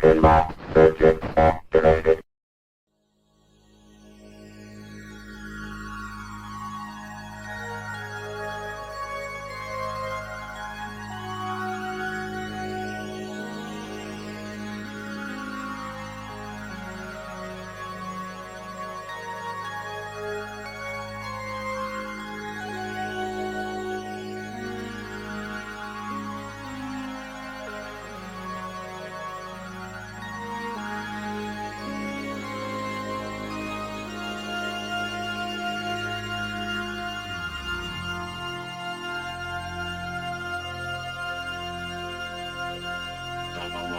Trademark searching activated.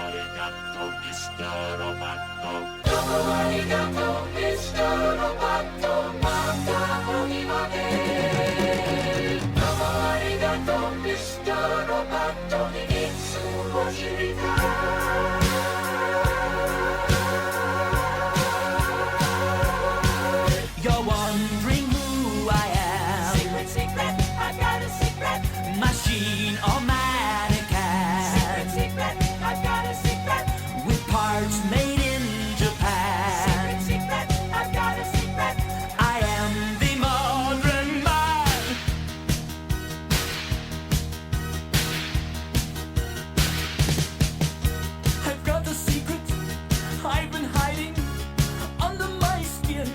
Arigato, Mr. Roboto. Domo arigato, Mr. Roboto. Mata onimade. Domo arigato, Mr. Roboto. Itsu mo shiritai. You're wondering who I am. Secret, secret, I got a secret. Machine or mannequin. Secret, secret, I got a secret. With parts made in Japan. Secret, secret, I got a secret. I am the modern man. I've got a secret I've been hiding under my skin.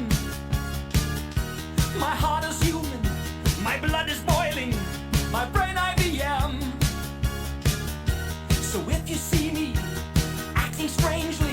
My heart is human, my blood is boiling, my brain IBM. So if you see me acting strangely,